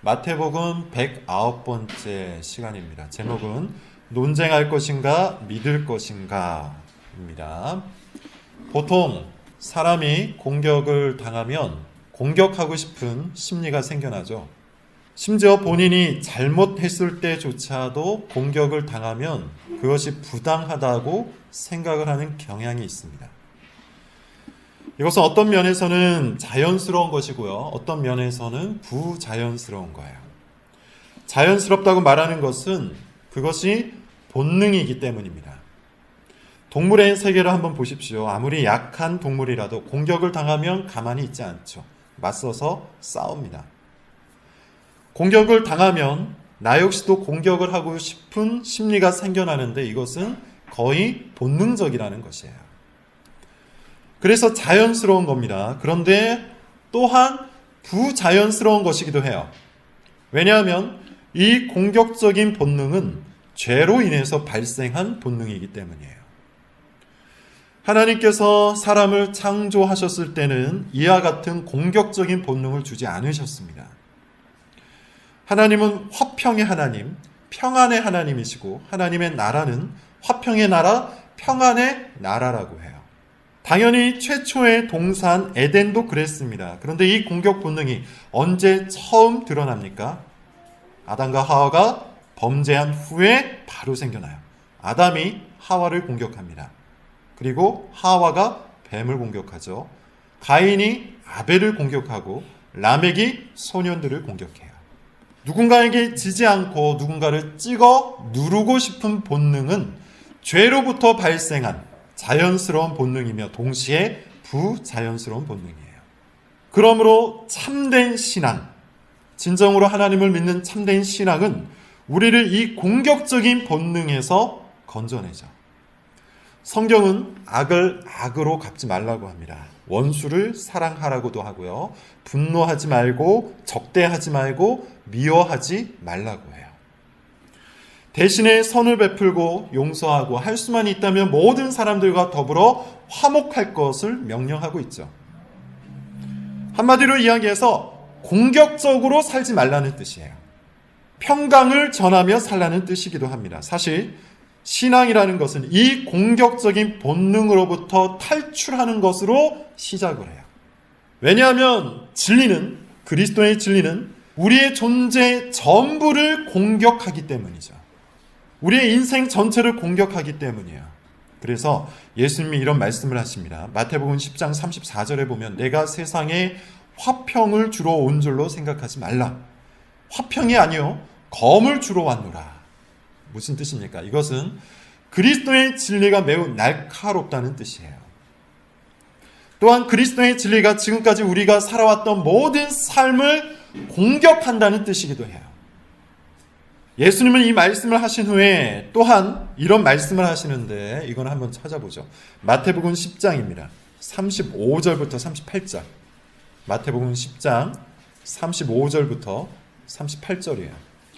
마태복음 109번째 시간입니다. 제목은 논쟁할 것인가 믿을 것인가 입니다. 보통 사람이 공격을 당하면 공격하고 싶은 심리가 생겨나죠. 심지어 본인이 잘못했을 때조차도 공격을 당하면 그것이 부당하다고 생각을 하는 경향이 있습니다. 이것은 어떤 면에서는 자연스러운 것이고요. 어떤 면에서는 부자연스러운 거예요. 자연스럽다고 말하는 것은 그것이 본능이기 때문입니다. 동물의 세계를 한번 보십시오. 아무리 약한 동물이라도 공격을 당하면 가만히 있지 않죠. 맞서서 싸웁니다. 공격을 당하면 나 역시도 공격을 하고 싶은 심리가 생겨나는데 이것은 거의 본능적이라는 것이에요. 그래서 자연스러운 겁니다. 그런데 또한 부자연스러운 것이기도 해요. 왜냐하면 이 공격적인 본능은 죄로 인해서 발생한 본능이기 때문이에요. 하나님께서 사람을 창조하셨을 때는 이와 같은 공격적인 본능을 주지 않으셨습니다. 하나님은 화평의 하나님, 평안의 하나님이시고 하나님의 나라는 화평의 나라, 평안의 나라라고 해요. 당연히 최초의 동산 에덴도 그랬습니다. 그런데 이 공격 본능이 언제 처음 드러납니까? 아담과 하와가 범죄한 후에 바로 생겨나요. 아담이 하와를 공격합니다. 그리고 하와가 뱀을 공격하죠. 가인이 아벨을 공격하고 라멕이 소년들을 공격해요. 누군가에게 지지 않고 누군가를 찍어 누르고 싶은 본능은 죄로부터 발생한 자연스러운 본능이며 동시에 부자연스러운 본능이에요. 그러므로 참된 신앙, 진정으로 하나님을 믿는 참된 신앙은 우리를 이 공격적인 본능에서 건져내죠. 성경은 악을 악으로 갚지 말라고 합니다. 원수를 사랑하라고도 하고요. 분노하지 말고 적대하지 말고 미워하지 말라고 해요. 대신에 선을 베풀고 용서하고 할 수만 있다면 모든 사람들과 더불어 화목할 것을 명령하고 있죠. 한마디로 이야기해서 공격적으로 살지 말라는 뜻이에요. 평강을 전하며 살라는 뜻이기도 합니다. 사실 신앙이라는 것은 이 공격적인 본능으로부터 탈출하는 것으로 시작을 해요. 왜냐하면 진리는, 그리스도의 진리는 우리의 존재 전부를 공격하기 때문이죠. 우리의 인생 전체를 공격하기 때문이에요. 그래서 예수님이 이런 말씀을 하십니다. 마태복음 10장 34절에 보면 내가 세상에 화평을 주러 온 줄로 생각하지 말라. 화평이 아니요 검을 주러 왔노라. 무슨 뜻입니까? 이것은 그리스도의 진리가 매우 날카롭다는 뜻이에요. 또한 그리스도의 진리가 지금까지 우리가 살아왔던 모든 삶을 공격한다는 뜻이기도 해요. 예수님은 이 말씀을 하신 후에 또한 이런 말씀을 하시는데 이건 한번 찾아보죠. 마태복음 10장입니다. 35절부터 38절. 마태복음 10장 35절부터 38절이에요.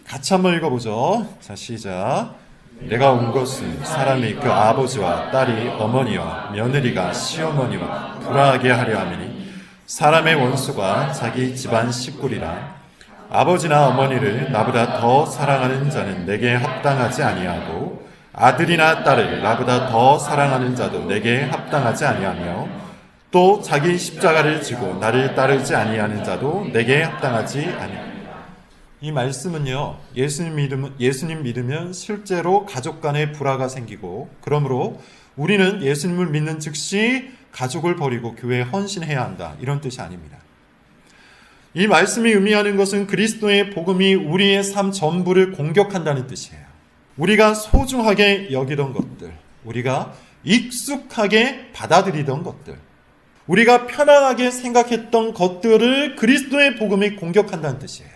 같이 한번 읽어보죠. 자, 시작. 내가 온 것은 사람이 그 아버지와 딸이 어머니와 며느리가 시어머니와 불화하게 하려 함이니 사람의 원수가 자기 집안 식구리라. 아버지나 어머니를 나보다 더 사랑하는 자는 내게 합당하지 아니하고 아들이나 딸을 나보다 더 사랑하는 자도 내게 합당하지 아니하며 또 자기 십자가를 지고 나를 따르지 아니하는 자도 내게 합당하지 아니하며. 이 말씀은요, 예수님 믿으면 실제로 가족 간에 불화가 생기고 그러므로 우리는 예수님을 믿는 즉시 가족을 버리고 교회에 헌신해야 한다, 이런 뜻이 아닙니다. 이 말씀이 의미하는 것은 그리스도의 복음이 우리의 삶 전부를 공격한다는 뜻이에요. 우리가 소중하게 여기던 것들, 우리가 익숙하게 받아들이던 것들, 우리가 편안하게 생각했던 것들을 그리스도의 복음이 공격한다는 뜻이에요.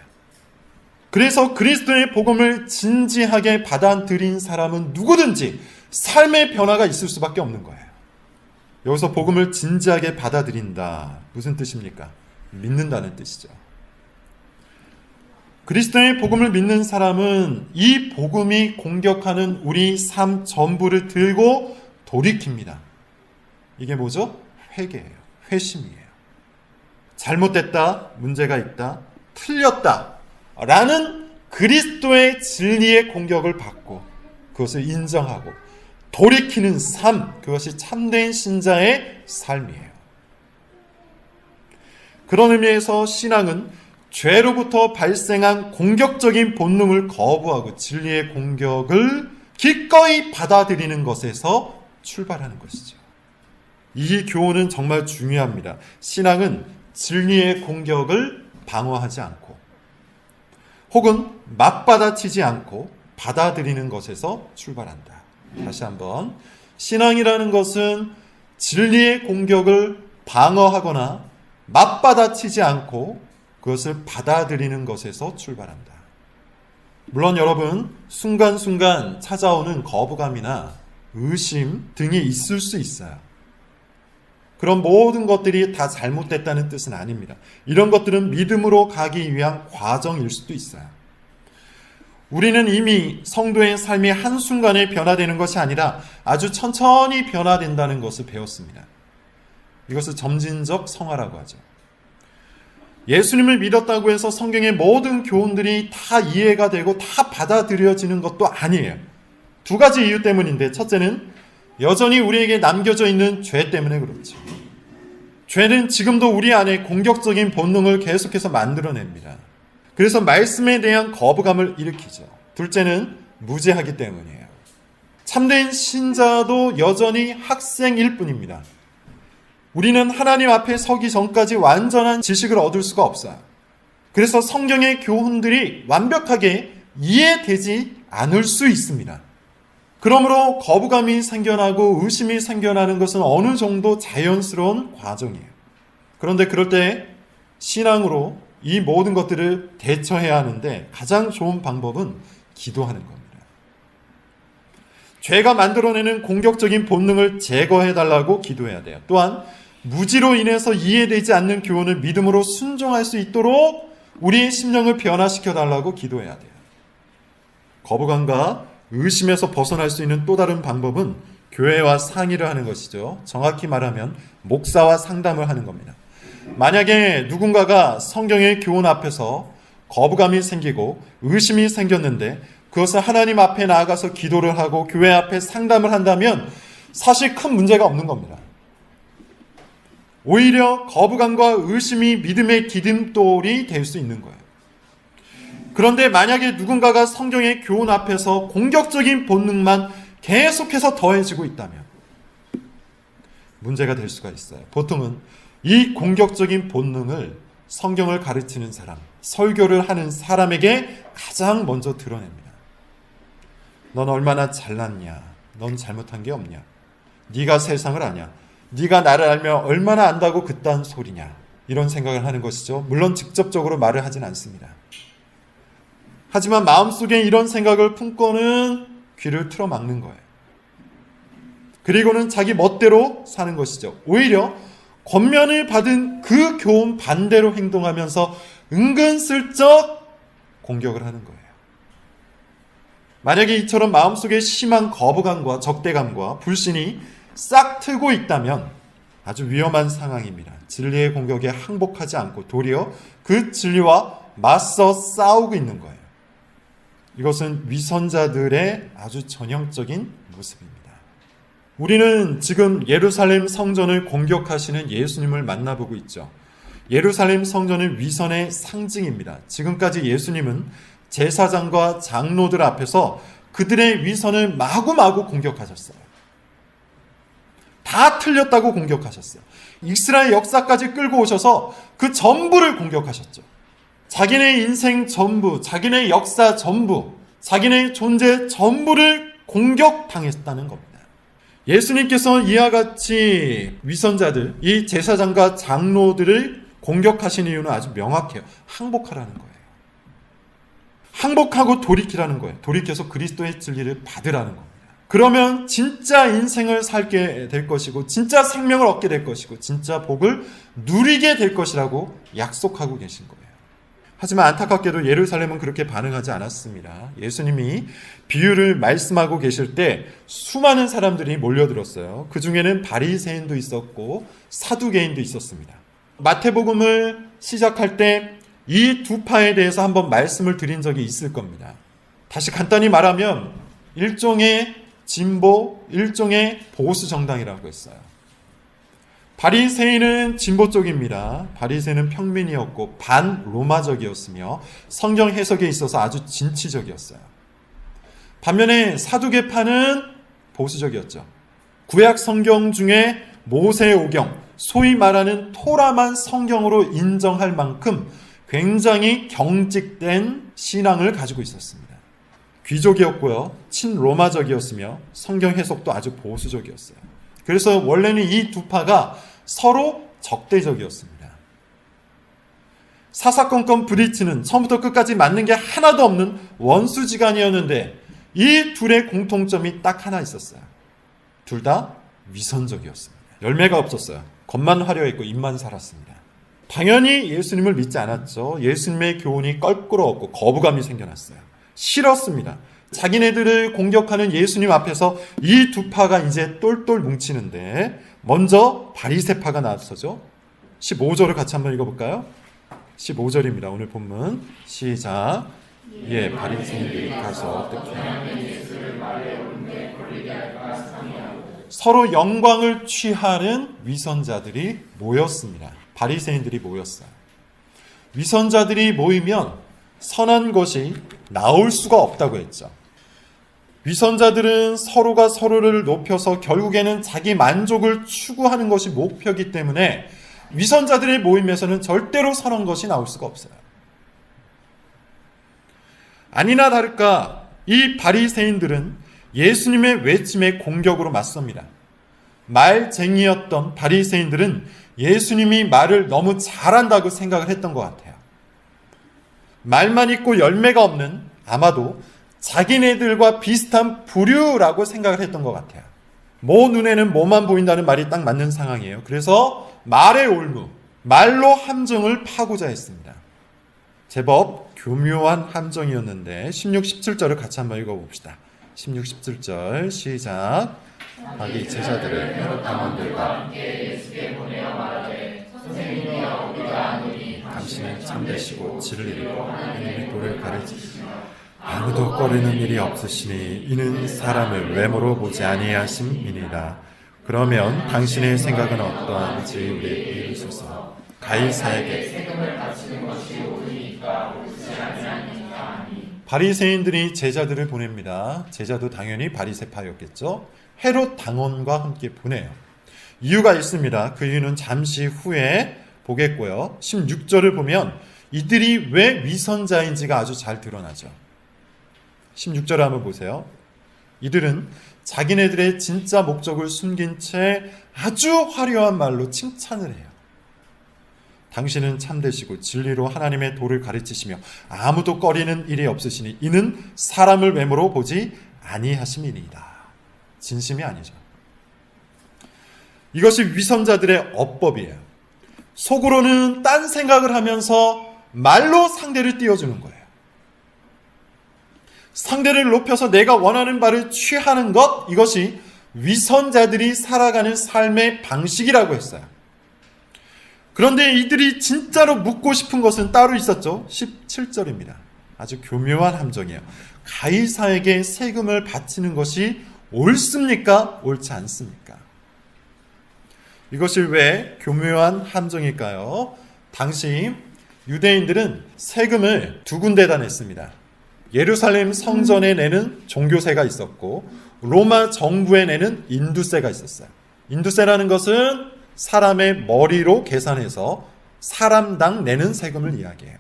그래서 그리스도의 복음을 진지하게 받아들인 사람은 누구든지 삶의 변화가 있을 수밖에 없는 거예요. 여기서 복음을 진지하게 받아들인다, 무슨 뜻입니까? 믿는다는 뜻이죠. 그리스도의 복음을 믿는 사람은 이 복음이 공격하는 우리 삶 전부를 들고 돌이킵니다. 이게 뭐죠? 회개예요. 회심이에요. 잘못됐다, 문제가 있다, 틀렸다, 라는 그리스도의 진리의 공격을 받고 그것을 인정하고 돌이키는 삶, 그것이 참된 신자의 삶이에요. 그런 의미에서 신앙은 죄로부터 발생한 공격적인 본능을 거부하고 진리의 공격을 기꺼이 받아들이는 것에서 출발하는 것이죠. 이 교훈은 정말 중요합니다. 신앙은 진리의 공격을 방어하지 않고 혹은 맞받아치지 않고 받아들이는 것에서 출발한다. 다시 한번, 신앙이라는 것은 진리의 공격을 방어하거나 맞받아치지 않고 그것을 받아들이는 것에서 출발한다. 물론 여러분, 순간순간 찾아오는 거부감이나 의심 등이 있을 수 있어요. 그런 모든 것들이 다 잘못됐다는 뜻은 아닙니다. 이런 것들은 믿음으로 가기 위한 과정일 수도 있어요. 우리는 이미 성도의 삶이 한순간에 변화되는 것이 아니라 아주 천천히 변화된다는 것을 배웠습니다. 이것을 점진적 성화라고 하죠. 예수님을 믿었다고 해서 성경의 모든 교훈들이 다 이해가 되고 다 받아들여지는 것도 아니에요. 두 가지 이유 때문인데, 첫째는 여전히 우리에게 남겨져 있는 죄 때문에 그렇죠. 죄는 지금도 우리 안에 공격적인 본능을 계속해서 만들어냅니다. 그래서 말씀에 대한 거부감을 일으키죠. 둘째는 무지하기 때문이에요. 참된 신자도 여전히 학생일 뿐입니다. 우리는 하나님 앞에 서기 전까지 완전한 지식을 얻을 수가 없어요. 그래서 성경의 교훈들이 완벽하게 이해되지 않을 수 있습니다. 그러므로 거부감이 생겨나고 의심이 생겨나는 것은 어느 정도 자연스러운 과정이에요. 그런데 그럴 때 신앙으로 이 모든 것들을 대처해야 하는데 가장 좋은 방법은 기도하는 겁니다. 죄가 만들어내는 공격적인 본능을 제거해달라고 기도해야 돼요. 또한 무지로 인해서 이해되지 않는 교훈을 믿음으로 순종할 수 있도록 우리의 심령을 변화시켜달라고 기도해야 돼요. 거부감과 의심에서 벗어날 수 있는 또 다른 방법은 교회와 상의를 하는 것이죠. 정확히 말하면 목사와 상담을 하는 겁니다. 만약에 누군가가 성경의 교훈 앞에서 거부감이 생기고 의심이 생겼는데 그것을 하나님 앞에 나아가서 기도를 하고 교회 앞에 상담을 한다면 사실 큰 문제가 없는 겁니다. 오히려 거부감과 의심이 믿음의 디딤돌이 될 수 있는 거예요. 그런데 만약에 누군가가 성경의 교훈 앞에서 공격적인 본능만 계속해서 더해지고 있다면 문제가 될 수가 있어요. 보통은 이 공격적인 본능을 성경을 가르치는 사람, 설교를 하는 사람에게 가장 먼저 드러냅니다. 넌 얼마나 잘났냐? 넌 잘못한 게 없냐? 네가 세상을 아냐? 네가 나를 알며 얼마나 안다고 그딴 소리냐? 이런 생각을 하는 것이죠. 물론 직접적으로 말을 하진 않습니다. 하지만 마음속에 이런 생각을 품고는 귀를 틀어막는 거예요. 그리고는 자기 멋대로 사는 것이죠. 오히려 권면을 받은 그 교훈 반대로 행동하면서 은근슬쩍 공격을 하는 거예요. 만약에 이처럼 마음속에 심한 거부감과 적대감과 불신이 싹 트고 있다면 아주 위험한 상황입니다. 진리의 공격에 항복하지 않고 도리어 그 진리와 맞서 싸우고 있는 거예요. 이것은 위선자들의 아주 전형적인 모습입니다. 우리는 지금 예루살렘 성전을 공격하시는 예수님을 만나보고 있죠. 예루살렘 성전은 위선의 상징입니다. 지금까지 예수님은 제사장과 장로들 앞에서 그들의 위선을 마구마구 공격하셨어요. 다 틀렸다고 공격하셨어요. 이스라엘 역사까지 끌고 오셔서 그 전부를 공격하셨죠. 자기네 인생 전부, 자기네 역사 전부, 자기네 존재 전부를 공격당했다는 겁니다. 예수님께서 이와 같이 위선자들, 이 제사장과 장로들을 공격하신 이유는 아주 명확해요. 항복하라는 거예요. 항복하고 돌이키라는 거예요. 돌이켜서 그리스도의 진리를 받으라는 겁니다. 그러면 진짜 인생을 살게 될 것이고 진짜 생명을 얻게 될 것이고 진짜 복을 누리게 될 것이라고 약속하고 계신 거예요. 하지만 안타깝게도 예루살렘은 그렇게 반응하지 않았습니다. 예수님이 비유를 말씀하고 계실 때 수많은 사람들이 몰려들었어요. 그 중에는 바리새인도 있었고 사두개인도 있었습니다. 마태복음을 시작할 때 이 두 파에 대해서 한번 말씀을 드린 적이 있을 겁니다. 다시 간단히 말하면 일종의 진보, 일종의 보수 정당이라고 했어요. 바리새인은 진보 쪽입니다. 바리새인은 평민이었고 반로마적이었으며 성경 해석에 있어서 아주 진취적이었어요. 반면에 사두개파는 보수적이었죠. 구약 성경 중에 모세오경, 소위 말하는 토라만 성경으로 인정할 만큼 굉장히 경직된 신앙을 가지고 있었습니다. 귀족이었고요. 친로마적이었으며 성경 해석도 아주 보수적이었어요. 그래서 원래는 이 두 파가 서로 적대적이었습니다. 사사건건 부딪히는 처음부터 끝까지 맞는 게 하나도 없는 원수지간이었는데 이 둘의 공통점이 딱 하나 있었어요. 둘 다 위선적이었습니다. 열매가 없었어요. 겉만 화려했고 입만 살았습니다. 당연히 예수님을 믿지 않았죠. 예수님의 교훈이 껄끄러웠고 거부감이 생겨났어요. 싫었습니다. 자기네들을 공격하는 예수님 앞에서 이 두 파가 이제 똘똘 뭉치는데 먼저 바리새파가 나서죠. 15절을 같이 한번 읽어볼까요? 15절입니다. 오늘 본문 시작. 예, 바리새인들이 가서 어떻게 서로 영광을 취하는 위선자들이 모였습니다. 바리새인들이 모였어요. 위선자들이 모이면 선한 것이 나올 수가 없다고 했죠. 위선자들은 서로가 서로를 높여서 결국에는 자기 만족을 추구하는 것이 목표이기 때문에 위선자들의 모임에서는 절대로 선한 것이 나올 수가 없어요. 아니나 다를까 이 바리새인들은 예수님의 외침에 공격으로 맞섭니다. 말쟁이였던 바리새인들은 예수님이 말을 너무 잘한다고 생각을 했던 것 같아요. 말만 있고 열매가 없는 아마도 자기네들과 비슷한 부류라고 생각을 했던 것 같아요. 모 눈에는 뭐만 보인다는 말이 딱 맞는 상황이에요. 그래서 말의 올무, 말로 함정을 파고자 했습니다. 제법 교묘한 함정이었는데 16, 17절을 같이 한번 읽어봅시다. 16, 17절 시작. 자기 제자들을 헤롯 당원들과 함께 예수께 보내어 말하되 선생님이여 우리가 아노니 당신은 참되시고 진리로 하나님의 도를 가르치시며 아무도 꺼리는 일이 없으시니 이는 사람을 외모로 보지 아니하심이니라. 그러면 당신의 생각은 어떠한지 우리에게 이르소서. 가이사에게 세금을 바치는 것이 옳으니까 옳지 아니하니까. 바리새인들이 제자들을 보냅니다. 제자도 당연히 바리새파였겠죠. 헤롯 당원과 함께 보내요. 이유가 있습니다. 그 이유는 잠시 후에 보겠고요. 16절을 보면 이들이 왜 위선자인지가 아주 잘 드러나죠. 16절을 한번 보세요. 이들은 자기네들의 진짜 목적을 숨긴 채 아주 화려한 말로 칭찬을 해요. 당신은 참되시고 진리로 하나님의 도를 가르치시며 아무도 꺼리는 일이 없으시니 이는 사람을 외모로 보지 아니하심이니이다. 진심이 아니죠. 이것이 위선자들의 어법이에요. 속으로는 딴 생각을 하면서 말로 상대를 띄워주는 거예요. 상대를 높여서 내가 원하는 바를 취하는 것, 이것이 위선자들이 살아가는 삶의 방식이라고 했어요. 그런데 이들이 진짜로 묻고 싶은 것은 따로 있었죠. 17절입니다. 아주 교묘한 함정이에요. 가이사에게 세금을 바치는 것이 옳습니까? 옳지 않습니까? 이것이 왜 교묘한 함정일까요? 당시 유대인들은 세금을 두 군데다 냈습니다. 예루살렘 성전에 내는 종교세가 있었고 로마 정부에 내는 인두세가 있었어요. 인두세라는 것은 사람의 머리로 계산해서 사람당 내는 세금을 이야기해요.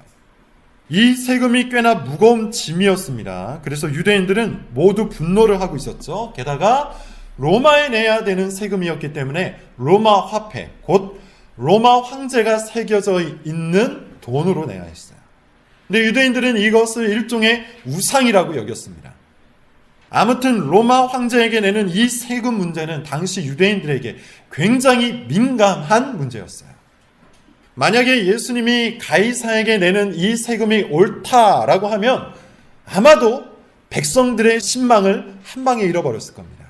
이 세금이 꽤나 무거운 짐이었습니다. 그래서 유대인들은 모두 분노를 하고 있었죠. 게다가 로마에 내야 되는 세금이었기 때문에 로마 화폐, 곧 로마 황제가 새겨져 있는 돈으로 내야 했어요. 근데 유대인들은 이것을 일종의 우상이라고 여겼습니다. 아무튼 로마 황제에게 내는 이 세금 문제는 당시 유대인들에게 굉장히 민감한 문제였어요. 만약에 예수님이 가이사에게 내는 이 세금이 옳다라고 하면 아마도 백성들의 신망을 한 방에 잃어버렸을 겁니다.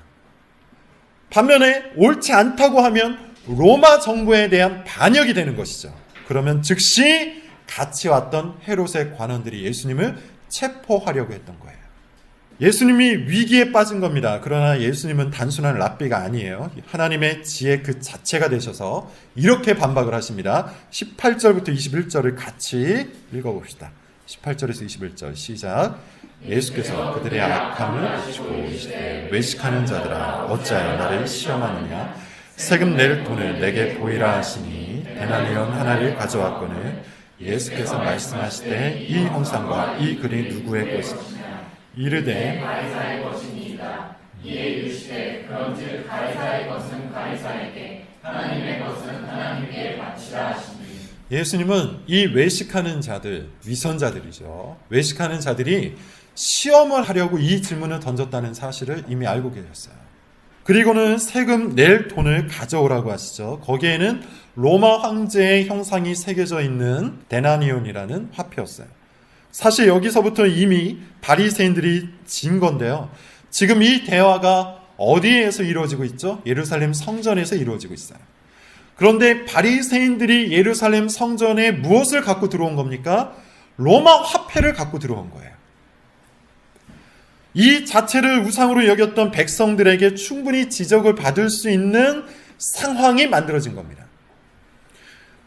반면에 옳지 않다고 하면 로마 정부에 대한 반역이 되는 것이죠. 그러면 즉시 같이 왔던 헤롯의 관원들이 예수님을 체포하려고 했던 거예요. 예수님이 위기에 빠진 겁니다. 그러나 예수님은 단순한 랍비가 아니에요. 하나님의 지혜 그 자체가 되셔서 이렇게 반박을 하십니다. 18절부터 21절을 같이 읽어봅시다. 18절에서 21절 시작. 예수께서 그들의 악함을 고치고 이르시되 외식하는 자들아 어찌하여 나를 시험하느냐. 세금 낼 돈을 내게 보이라 하시니 데나리온 하나를 가져왔거늘 예수께서 말씀하시되 이 형상과 이 글이 누구의 것이냐. 이르되 가이사의 것이니이다. 이에 이르시되 그런즉 가이사의 것은 가이사에게 하나님의 것은 하나님께 바치라 하시니. 예수님은 이 외식하는 자들, 위선자들이죠. 외식하는 자들이 시험을 하려고 이 질문을 던졌다는 사실을 이미 알고 계셨어요. 그리고는 세금 낼 돈을 가져오라고 하시죠. 거기에는 로마 황제의 형상이 새겨져 있는 데나니온이라는 화폐였어요. 사실 여기서부터 이미 바리새인들이 진 건데요. 지금 이 대화가 어디에서 이루어지고 있죠? 예루살렘 성전에서 이루어지고 있어요. 그런데 바리새인들이 예루살렘 성전에 무엇을 갖고 들어온 겁니까? 로마 화폐를 갖고 들어온 거예요. 이 자체를 우상으로 여겼던 백성들에게 충분히 지적을 받을 수 있는 상황이 만들어진 겁니다.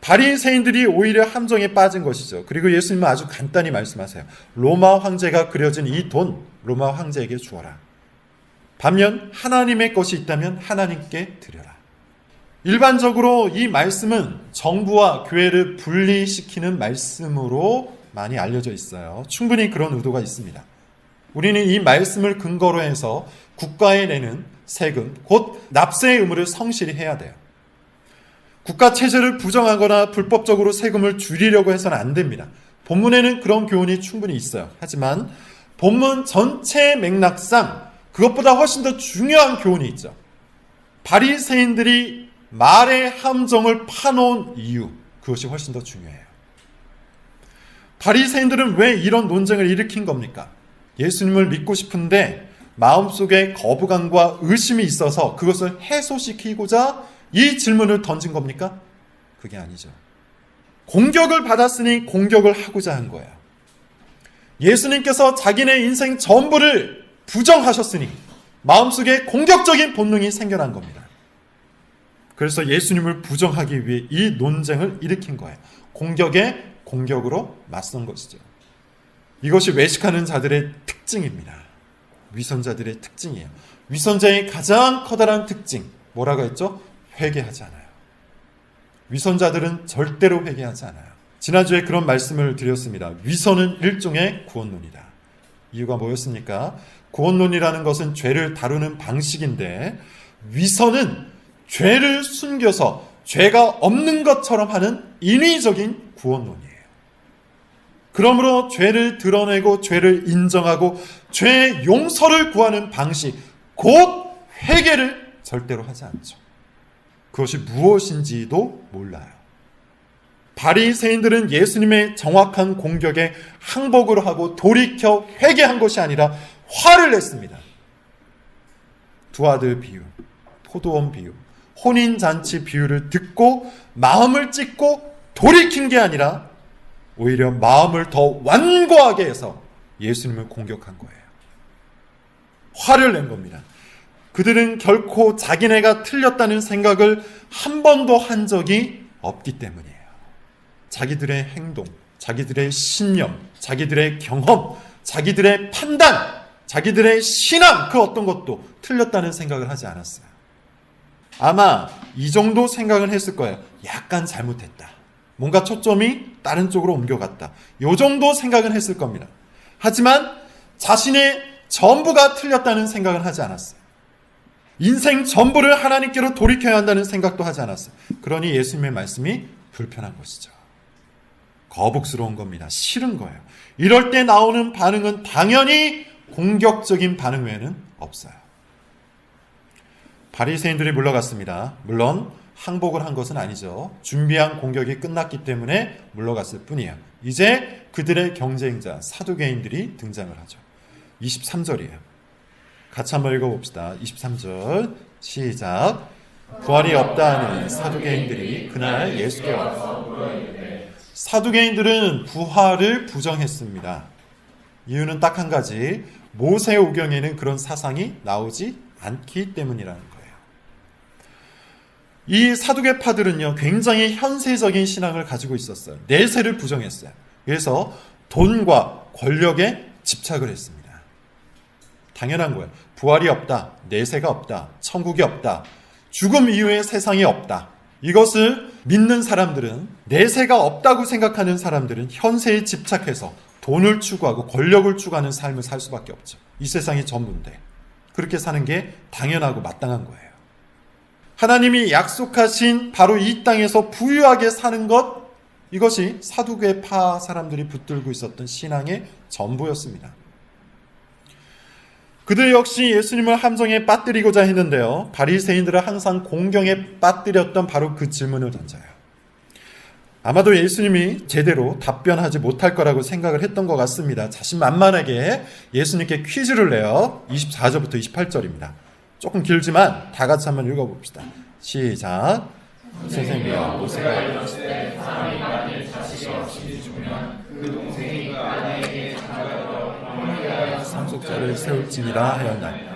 바리새인들이 오히려 함정에 빠진 것이죠. 그리고 예수님은 아주 간단히 말씀하세요. 로마 황제가 그려진 이 돈, 로마 황제에게 주어라. 반면 하나님의 것이 있다면 하나님께 드려라. 일반적으로 이 말씀은 정부와 교회를 분리시키는 말씀으로 많이 알려져 있어요. 충분히 그런 의도가 있습니다. 우리는 이 말씀을 근거로 해서 국가에 내는 세금, 곧 납세의 의무를 성실히 해야 돼요. 국가 체제를 부정하거나 불법적으로 세금을 줄이려고 해서는 안 됩니다. 본문에는 그런 교훈이 충분히 있어요. 하지만 본문 전체 맥락상 그것보다 훨씬 더 중요한 교훈이 있죠. 바리새인들이 말의 함정을 파놓은 이유, 그것이 훨씬 더 중요해요. 바리새인들은 왜 이런 논쟁을 일으킨 겁니까? 예수님을 믿고 싶은데 마음속에 거부감과 의심이 있어서 그것을 해소시키고자 이 질문을 던진 겁니까? 그게 아니죠. 공격을 받았으니 공격을 하고자 한 거예요. 예수님께서 자기네 인생 전부를 부정하셨으니 마음속에 공격적인 본능이 생겨난 겁니다. 그래서 예수님을 부정하기 위해 이 논쟁을 일으킨 거예요. 공격에 공격으로 맞선 것이죠. 이것이 외식하는 자들의 특징입니다. 위선자들의 특징이에요. 위선자의 가장 커다란 특징, 뭐라고 했죠? 회개하지 않아요. 위선자들은 절대로 회개하지 않아요. 지난주에 그런 말씀을 드렸습니다. 위선은 일종의 구원론이다. 이유가 뭐였습니까? 구원론이라는 것은 죄를 다루는 방식인데 위선은 죄를 숨겨서 죄가 없는 것처럼 하는 인위적인 구원론이에요. 그러므로 죄를 드러내고 죄를 인정하고 죄의 용서를 구하는 방식, 곧 회개를 절대로 하지 않죠. 그것이 무엇인지도 몰라요. 바리새인들은 예수님의 정확한 공격에 항복을 하고 돌이켜 회개한 것이 아니라 화를 냈습니다. 두 아들 비유, 포도원 비유, 혼인잔치 비유를 듣고 마음을 찢고 돌이킨 게 아니라 오히려 마음을 더 완고하게 해서 예수님을 공격한 거예요. 화를 낸 겁니다. 그들은 결코 자기네가 틀렸다는 생각을 한 번도 한 적이 없기 때문이에요. 자기들의 행동, 자기들의 신념, 자기들의 경험, 자기들의 판단, 자기들의 신앙, 그 어떤 것도 틀렸다는 생각을 하지 않았어요. 아마 이 정도 생각은 했을 거예요. 약간 잘못했다. 뭔가 초점이 다른 쪽으로 옮겨갔다. 이 정도 생각은 했을 겁니다. 하지만 자신의 전부가 틀렸다는 생각은 하지 않았어요. 인생 전부를 하나님께로 돌이켜야 한다는 생각도 하지 않았어요. 그러니 예수님의 말씀이 불편한 것이죠. 거북스러운 겁니다. 싫은 거예요. 이럴 때 나오는 반응은 당연히 공격적인 반응 외에는 없어요. 바리새인들이 물러갔습니다. 물론 항복을 한 것은 아니죠. 준비한 공격이 끝났기 때문에 물러갔을 뿐이에요. 이제 그들의 경쟁자 사두개인들이 등장을 하죠. 23절이에요. 같이 한번 읽어봅시다. 23절 시작. 부활이 없다 하는 사두개인들이 그날 예수께 와서 사두개인들은 부활을 부정했습니다. 이유는 딱 한 가지, 모세오경에는 그런 사상이 나오지 않기 때문이라는 거예요. 이 사두개파들은요, 굉장히 현세적인 신앙을 가지고 있었어요. 내세를 부정했어요. 그래서 돈과 권력에 집착을 했습니다. 당연한 거예요. 부활이 없다, 내세가 없다, 천국이 없다, 죽음 이후에 세상이 없다. 이것을 믿는 사람들은, 내세가 없다고 생각하는 사람들은 현세에 집착해서 돈을 추구하고 권력을 추구하는 삶을 살 수밖에 없죠. 이 세상이 전부인데 그렇게 사는 게 당연하고 마땅한 거예요. 하나님이 약속하신 바로 이 땅에서 부유하게 사는 것, 이것이 사두개파 사람들이 붙들고 있었던 신앙의 전부였습니다. 그들 역시 예수님을 함정에 빠뜨리고자 했는데요, 바리새인들은 항상 공경에 빠뜨렸던 바로 그 질문을 던져요. 아마도 예수님이 제대로 답변하지 못할 거라고 생각을 했던 것 같습니다. 자신만만하게 예수님께 퀴즈를 내요. 24절부터 28절입니다. 조금 길지만 다 같이 한번 읽어봅시다. 시작. 선생님이여, 모세가 이르렀을 때 사람이 만일 자식이 없이 죽으면 그 동생이 그 아내에게 장가들어 어머니에 하여 상속자를 세울지니라 하였나이다.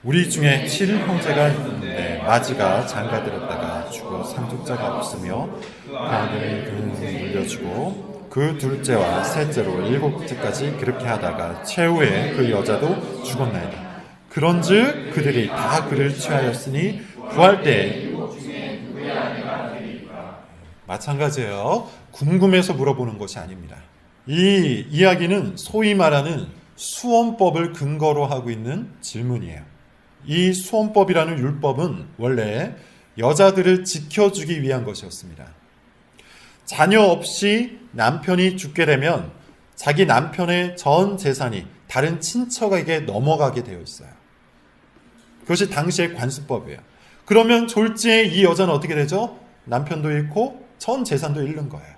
우리 중에 7형제가 있는데 마지가 장가들었다가 죽어 상속자가 없으며 그 아들을 그는 물려주고 그 둘째와 셋째로 7째까지 그렇게 하다가 최후에 그 여자도 죽었나이다. 그런즉 그들이 다 그를 취하였으니 구할 때에 마찬가지예요. 궁금해서 물어보는 것이 아닙니다. 이 이야기는 소위 말하는 수원법을 근거로 하고 있는 질문이에요. 이 수원법이라는 율법은 원래 여자들을 지켜주기 위한 것이었습니다. 자녀 없이 남편이 죽게 되면 자기 남편의 전 재산이 다른 친척에게 넘어가게 되어 있어요. 그것이 당시의 관습법이에요. 그러면 졸지에 이 여자는 어떻게 되죠? 남편도 잃고 전 재산도 잃는 거예요.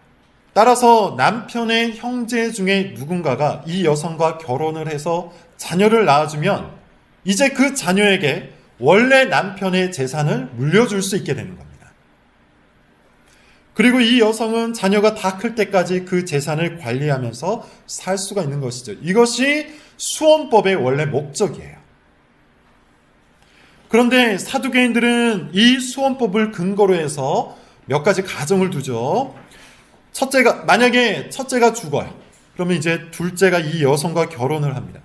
따라서 남편의 형제 중에 누군가가 이 여성과 결혼을 해서 자녀를 낳아주면 이제 그 자녀에게 원래 남편의 재산을 물려줄 수 있게 되는 겁니다. 그리고 이 여성은 자녀가 다 클 때까지 그 재산을 관리하면서 살 수가 있는 것이죠. 이것이 수원법의 원래 목적이에요. 그런데 사두개인들은 이 수원법을 근거로 해서 몇 가지 가정을 두죠. 만약에 첫째가 죽어요. 그러면 이제 둘째가 이 여성과 결혼을 합니다.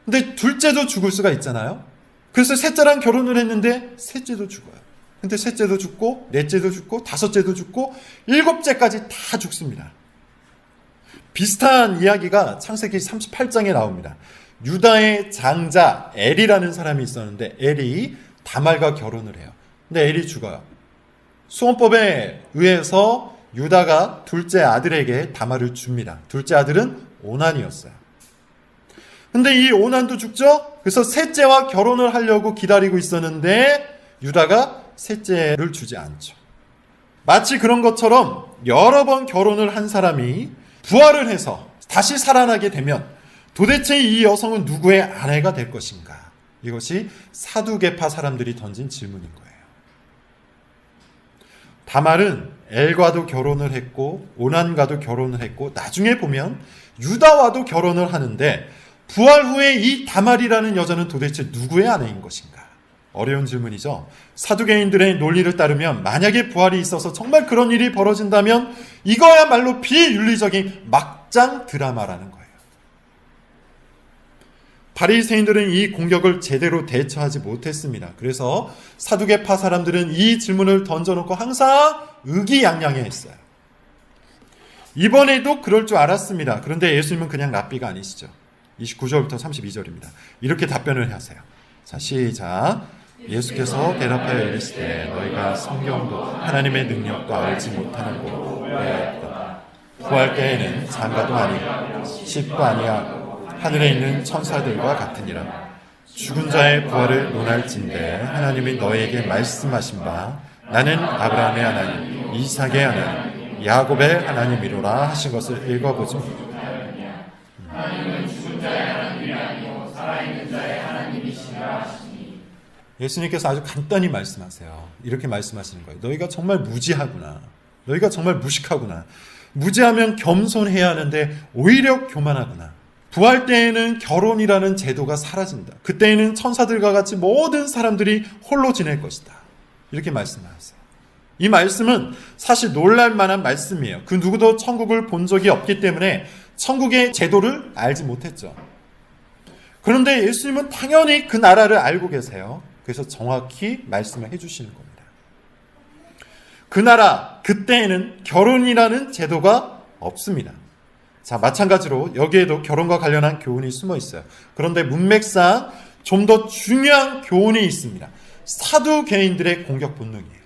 근데 둘째도 죽을 수가 있잖아요. 그래서 셋째랑 결혼을 했는데 셋째도 죽어요. 근데 셋째도 죽고 넷째도 죽고 다섯째도 죽고 7째까지 다 죽습니다. 비슷한 이야기가 창세기 38장에 나옵니다. 유다의 장자 엘이라는 사람이 있었는데 엘이 다말과 결혼을 해요. 근데 엘이 죽어요. 수원법에 의해서 유다가 둘째 아들에게 다말을 줍니다. 둘째 아들은 오난이었어요. 근데 이 오난도 죽죠? 그래서 셋째와 결혼을 하려고 기다리고 있었는데 유다가 셋째를 주지 않죠. 마치 그런 것처럼 여러 번 결혼을 한 사람이 부활을 해서 다시 살아나게 되면 도대체 이 여성은 누구의 아내가 될 것인가? 이것이 사두개파 사람들이 던진 질문인 거예요. 다말은 엘과도 결혼을 했고 오난과도 결혼을 했고 나중에 보면 유다와도 결혼을 하는데 부활 후에 이 다말이라는 여자는 도대체 누구의 아내인 것인가? 어려운 질문이죠. 사두개인들의 논리를 따르면 만약에 부활이 있어서 정말 그런 일이 벌어진다면 이거야말로 비윤리적인 막장 드라마라는 거예요. 바리새인들은 이 공격을 제대로 대처하지 못했습니다. 그래서 사두개파 사람들은 이 질문을 던져놓고 항상 의기양양해했어요. 이번에도 그럴 줄 알았습니다. 그런데 예수님은 그냥 랍비가 아니시죠. 29절부터 32절입니다. 이렇게 답변을 하세요. 자, 시작. 예수께서 대답하여 이르시되 너희가 성경도 하나님의 능력도 알지 못하는고 왜 부활 때에는 장가도 아니고 십도 아니하고 하늘에 있는 천사들과 같으니라. 죽은 자의 부활을 논할진대 하나님이 너희에게 말씀하신 바 나는 아브라함의 하나님 이삭의 하나님 야곱의 하나님이로라 하신 것을 읽어보죠. 하나님은 죽은 자의 하나님이 아니요 살아있는 자의 하나님이시라 하시니. 예수님께서 아주 간단히 말씀하세요. 이렇게 말씀하시는 거예요. 너희가 정말 무지하구나. 너희가 정말 무식하구나. 무지하면 겸손해야 하는데 오히려 교만하구나. 부활 때에는 결혼이라는 제도가 사라진다. 그때에는 천사들과 같이 모든 사람들이 홀로 지낼 것이다. 이렇게 말씀하셨어요. 이 말씀은 사실 놀랄 만한 말씀이에요. 그 누구도 천국을 본 적이 없기 때문에 천국의 제도를 알지 못했죠. 그런데 예수님은 당연히 그 나라를 알고 계세요. 그래서 정확히 말씀을 해주시는 겁니다. 그 나라, 그때에는 결혼이라는 제도가 없습니다. 자, 마찬가지로 여기에도 결혼과 관련한 교훈이 숨어 있어요. 그런데 문맥상 좀 더 중요한 교훈이 있습니다. 사두개인들의 공격 본능이에요.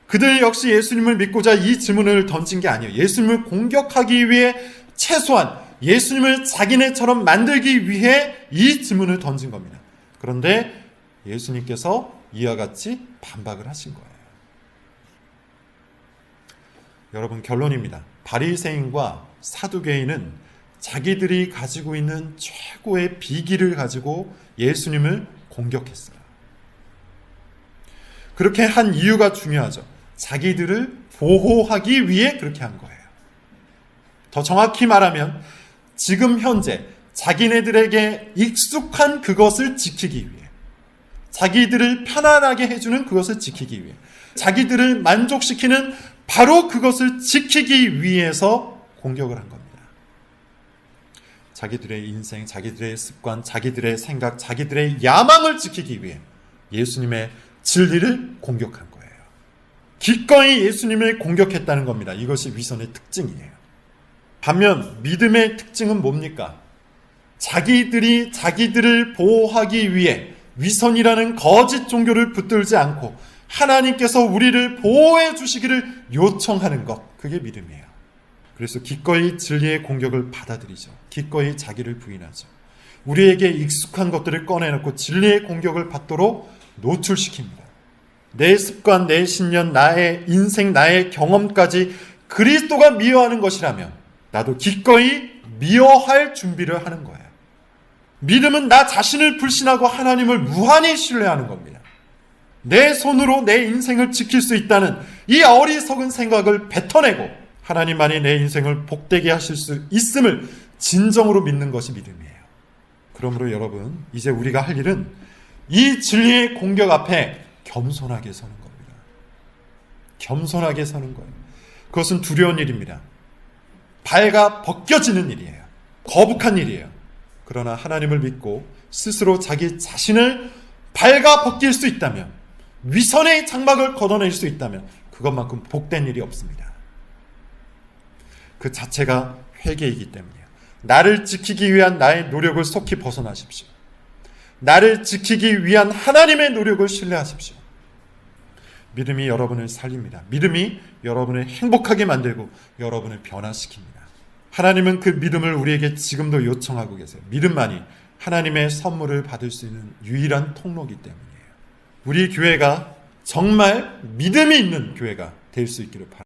그들 역시 예수님을 믿고자 이 질문을 던진 게 아니에요. 예수님을 공격하기 위해 최소한 예수님을 자기네처럼 만들기 위해 이 질문을 던진 겁니다. 그런데 예수님께서 이와 같이 반박을 하신 거예요. 여러분, 결론입니다. 바리새인과 사두개인은 자기들이 가지고 있는 최고의 비기를 가지고 예수님을 공격했어요. 그렇게 한 이유가 중요하죠. 자기들을 보호하기 위해 그렇게 한 거예요. 더 정확히 말하면 지금 현재 자기네들에게 익숙한 그것을 지키기 위해, 자기들을 편안하게 해주는 그것을 지키기 위해, 자기들을 만족시키는 바로 그것을 지키기 위해서 공격을 한 겁니다. 자기들의 인생, 자기들의 습관, 자기들의 생각, 자기들의 야망을 지키기 위해 예수님의 진리를 공격한 거예요. 기꺼이 예수님을 공격했다는 겁니다. 이것이 위선의 특징이에요. 반면 믿음의 특징은 뭡니까? 자기들이 자기들을 보호하기 위해 위선이라는 거짓 종교를 붙들지 않고 하나님께서 우리를 보호해 주시기를 요청하는 것, 그게 믿음이에요. 그래서 기꺼이 진리의 공격을 받아들이죠. 기꺼이 자기를 부인하죠. 우리에게 익숙한 것들을 꺼내놓고 진리의 공격을 받도록 노출시킵니다. 내 습관, 내 신념, 나의 인생, 나의 경험까지 그리스도가 미워하는 것이라면 나도 기꺼이 미워할 준비를 하는 거예요. 믿음은 나 자신을 불신하고 하나님을 무한히 신뢰하는 겁니다. 내 손으로 내 인생을 지킬 수 있다는 이 어리석은 생각을 뱉어내고 하나님만이 내 인생을 복되게 하실 수 있음을 진정으로 믿는 것이 믿음이에요. 그러므로 여러분, 이제 우리가 할 일은 이 진리의 공격 앞에 겸손하게 서는 겁니다. 겸손하게 서는 거예요. 그것은 두려운 일입니다. 발가 벗겨지는 일이에요. 거북한 일이에요. 그러나 하나님을 믿고 스스로 자기 자신을 발가 벗길 수 있다면, 위선의 장막을 걷어낼 수 있다면 그것만큼 복된 일이 없습니다. 그 자체가 회개이기 때문이에요. 나를 지키기 위한 나의 노력을 속히 벗어나십시오. 나를 지키기 위한 하나님의 노력을 신뢰하십시오. 믿음이 여러분을 살립니다. 믿음이 여러분을 행복하게 만들고 여러분을 변화시킵니다. 하나님은 그 믿음을 우리에게 지금도 요청하고 계세요. 믿음만이 하나님의 선물을 받을 수 있는 유일한 통로이기 때문이에요. 우리 교회가 정말 믿음이 있는 교회가 될 수 있기를 바랍니다.